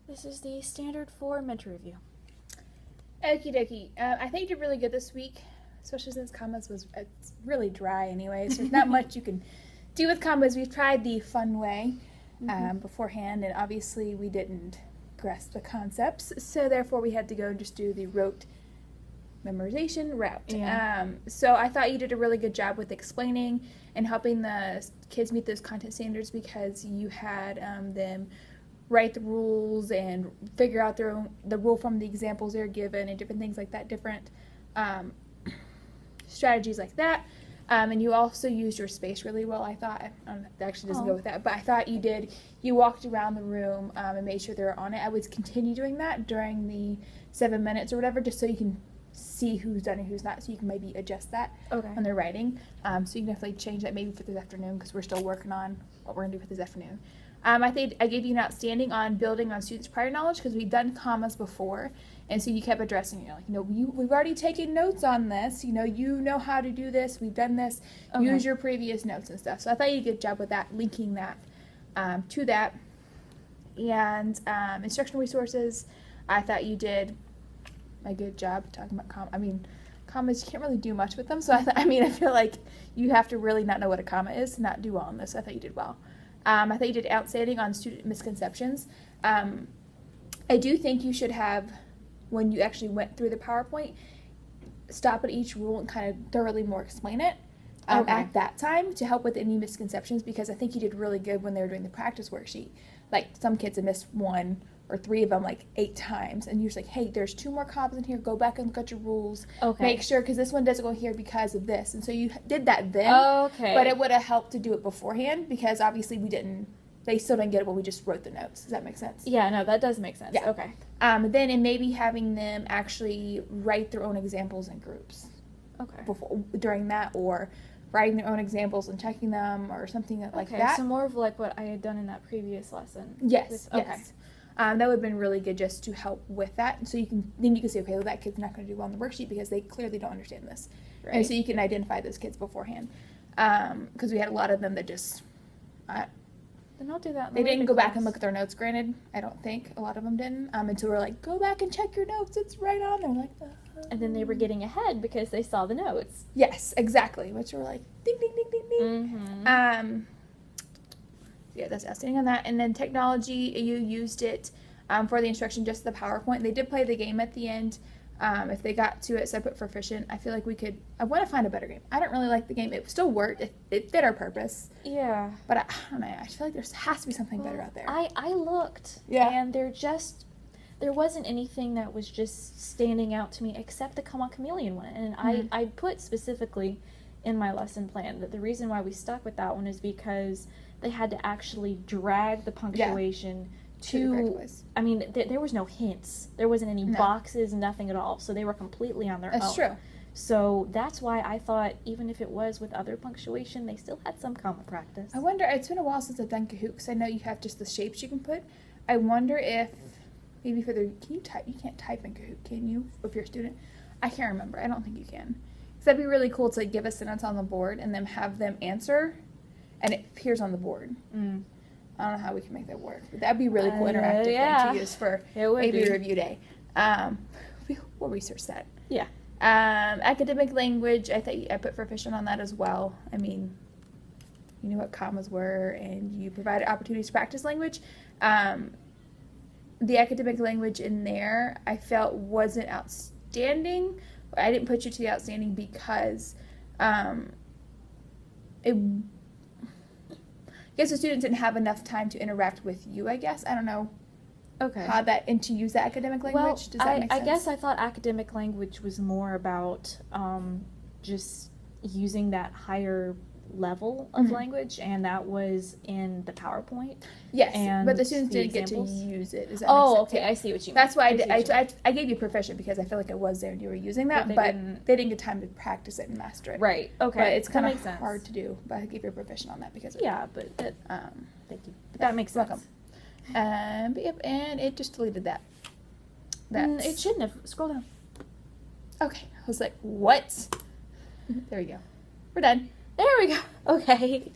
This is the standard for mentor review. Okie dokie. I think you did really good this week, especially since commas was it's really dry anyway, so there's not much you can do with commas. We've tried the fun way beforehand, and obviously we didn't grasp the concepts, so therefore we had to go and just do the rote memorization route. Yeah. So I thought you did a really good job with explaining and helping the kids meet those content standards, because you had them write the rules and figure out the rule from the examples they're given and different things like that, different strategies like that. And you also used your space really well, I thought. That actually doesn't go with that, but I thought you walked around the room and made sure they were on it. I would continue doing that during the 7 minutes or whatever, just so you can see who's done and who's not, so you can maybe adjust that when they're writing. So you can definitely change that maybe for this afternoon, because we're still working on what we're going to do for this afternoon. I think I gave you an outstanding on building on students' prior knowledge, because we've done commas before, and so you kept addressing it. You're like, we've already taken notes on this. You know how to do this. We've done this. Use your previous notes and stuff. So I thought you did a good job with that, linking that to that. And instructional resources, I thought you did a good job talking about commas. You can't really do much with them. So I feel like you have to really not know what a comma is to not do well on this. So I thought you did well. I thought you did outstanding on student misconceptions. I do think you should have, when you actually went through the PowerPoint, stop at each rule and kind of thoroughly more explain it at that time to help with any misconceptions, because I think you did really good when they were doing the practice worksheet. Like, some kids have missed 1 or 3 of them like 8 times, and you're just like, hey, there's 2 more commas in here, go back and look at your rules, make sure, because this one doesn't go here because of this. And so you did that then, but it would have helped to do it beforehand, because obviously they still didn't get it when we just wrote the notes. Does that make sense? Yeah, no, that does make sense. Yeah. Okay. Then, and maybe having them actually write their own examples in groups during that, or writing their own examples and checking them, or something like that. So more of like what I had done in that previous lesson. Yes. That would have been really good, just to help with that. So you can say, okay, well, that kid's not going to do well on the worksheet because they clearly don't understand this. Right. And so you can identify those kids beforehand. Because we had a lot of them that just... then I'll do that. They didn't go back and look at their notes, granted. I don't think a lot of them didn't. Until we're like, go back and check your notes. It's right on there. Like, and then they were getting ahead because they saw the notes. Yes, exactly. Which were like, ding, ding, ding, ding, ding. Yeah, that's outstanding on that. And then technology, you used it for the instruction, just the PowerPoint. They did play the game at the end. If they got to it, so I put proficient. I feel like I want to find a better game. I don't really like the game. It still worked. It did our purpose. Yeah. But I don't know. I feel like there has to be something better out there. I looked. Yeah. And there wasn't anything that was just standing out to me except the Come On Chameleon one. And I put specifically in my lesson plan that the reason why we stuck with that one is because they had to actually drag the punctuation there was no hints. There wasn't any boxes, nothing at all. So they were completely on their own. That's true. So that's why I thought, even if it was with other punctuation, they still had some comma practice. I wonder, it's been a while since I've done Kahoot, because I know you have just the shapes you can put. I wonder if, maybe can you type? You can't type in Kahoot, can you, if you're a student? I can't remember. I don't think you can. Because that'd be really cool to give a sentence on the board and then have them answer, and it appears on the board. I don't know how we can make that work. But that'd be really cool interactive thing to use for maybe review day. We'll research that. Yeah. Academic language, I put proficient on that as well. I mean, you knew what commas were, and you provided opportunities to practice language. The academic language in there, I felt wasn't outstanding. I didn't put you to the outstanding because I guess the students didn't have enough time to interact with you, I guess. I don't know how to use that academic language. Well, does that make sense? I guess I thought academic language was more about just using that higher level of language, and that was in the PowerPoint. Yes, but the students didn't get to use it. Does that make sense? Okay, I see what you mean. That's why I gave you proficient, because I feel like it was there and you were using that, but they didn't get time to practice it and master it. Right, okay. But it's kind of hard to do, but I gave you proficient on that because of but thank you. That makes sense. Welcome. But yep, and it just deleted that. It shouldn't have. Scroll down. Okay, I was like, what? There we go. We're done. There we go. Okay.